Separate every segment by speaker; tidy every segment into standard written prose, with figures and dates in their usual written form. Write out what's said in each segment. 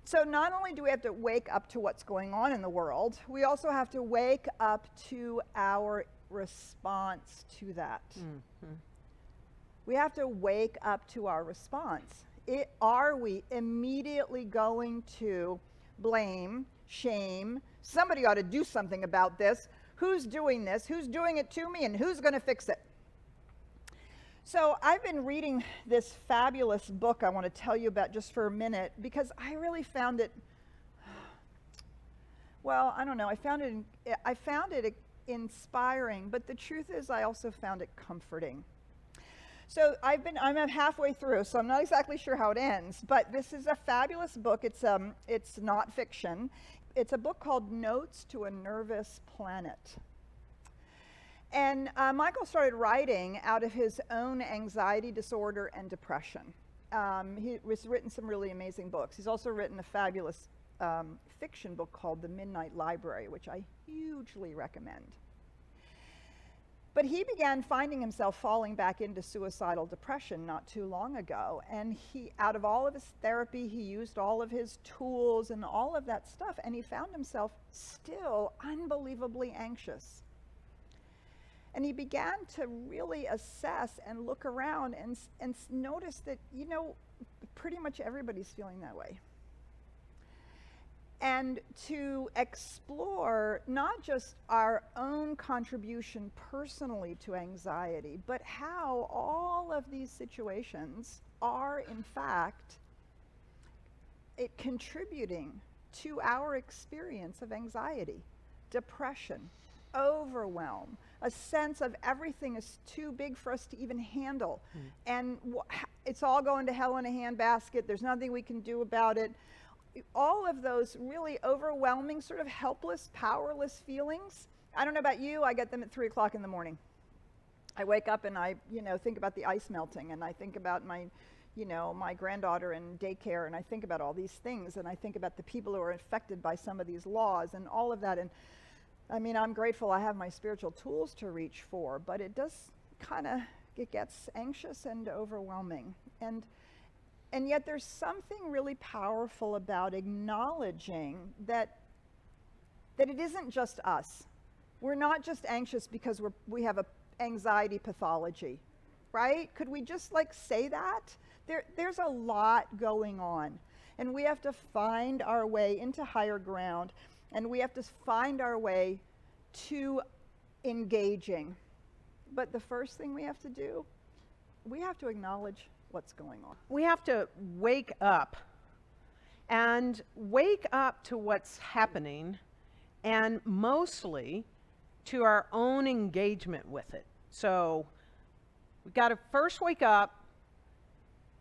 Speaker 1: So not only do we have to wake up to what's going on in the world, we also have to wake up to our response to that. Mm-hmm. We have to wake up to our response. Are we immediately going to blame, shame, somebody ought to do something about this, who's doing this, who's doing it to me, and who's going to fix it? So I've been reading this fabulous book I want to tell you about just for a minute, because I really found it, well, I don't know, I found it inspiring, but the truth is I also found it comforting. So I'm halfway through, so I'm not exactly sure how it ends, but this is a fabulous book. It's not fiction. It's a book called Notes to a Nervous Planet. And Michael started writing out of his own anxiety disorder and depression. He's written some really amazing books. He's also written a fabulous fiction book called The Midnight Library, which I hugely recommend. But he began finding himself falling back into suicidal depression not too long ago. And out of all of his therapy, he used all of his tools and all of that stuff, and he found himself still unbelievably anxious. And he began to really assess and look around and notice that, pretty much everybody's feeling that way. And to explore not just our own contribution personally to anxiety, but how all of these situations are, in fact, contributing to our experience of anxiety, depression, overwhelm, a sense of everything is too big for us to even handle. And it's all going to hell in a handbasket. There's nothing we can do about it. All of those really overwhelming, sort of helpless, powerless feelings. I don't know about you, I get them at 3 o'clock in the morning. I wake up and I, think about the ice melting, and I think about my granddaughter in daycare, and I think about all these things, and I think about the people who are affected by some of these laws and all of that. And I'm grateful I have my spiritual tools to reach for, but it does it gets anxious and overwhelming. And yet there's something really powerful about acknowledging that it isn't just us. We're not just anxious because we have a anxiety pathology, right? Could we just say that? There's a lot going on, and we have to find our way into higher ground, and we have to find our way to engaging. But the first thing we have to do, we have to acknowledge what's going on.
Speaker 2: We have to wake up to what's happening, and mostly to our own engagement with it. So we've got to first wake up,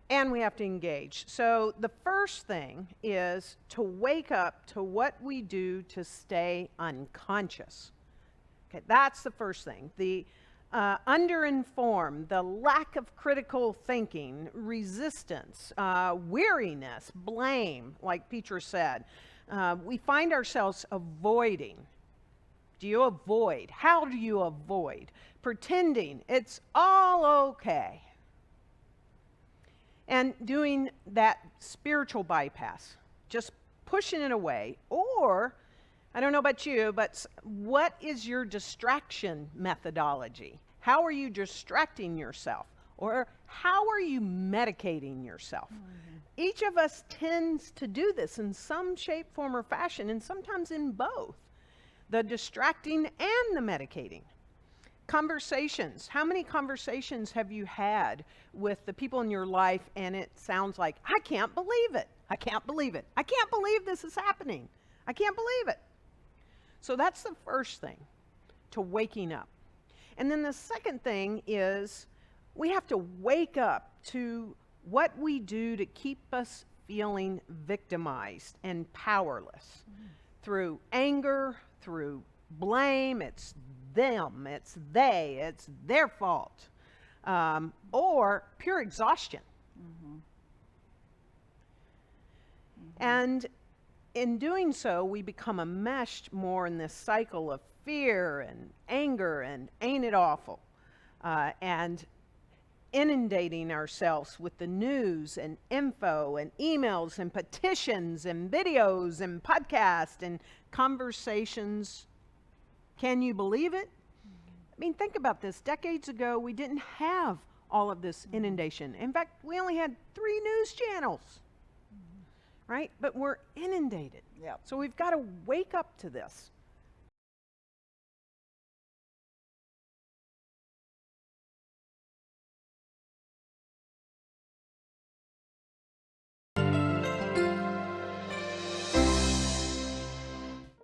Speaker 2: and we have to engage. So the first thing is to wake up to what we do to stay unconscious. Okay, that's the first thing. The underinformed, the lack of critical thinking, resistance, weariness, blame, like Petra said. We find ourselves avoiding. Do you avoid? How do you avoid? Pretending it's all okay. And doing that spiritual bypass, just pushing it away. Or, I don't know about you, but what is your distraction methodology? How are you distracting yourself? Or how are you medicating yourself? Mm-hmm. Each of us tends to do this in some shape, form, or fashion, and sometimes in both. The distracting and the medicating. Conversations. How many conversations have you had with the people in your life and it sounds like, I can't believe it. I can't believe it. I can't believe this is happening. I can't believe it. So that's the first thing, to waking up. And then the second thing is we have to wake up to what we do to keep us feeling victimized and powerless. Through anger, through blame, it's them, it's they, it's their fault, or pure exhaustion. Mm-hmm. Mm-hmm. And in doing so, we become enmeshed more in this cycle of fear and anger and ain't it awful. And inundating ourselves with the news and info and emails and petitions and videos and podcasts and conversations. Can you believe it? I mean, think about this. Decades ago, we didn't have all of this inundation. In fact, we only had 3 news channels, right? But we're inundated.
Speaker 1: Yep.
Speaker 2: So we've got to wake up to this.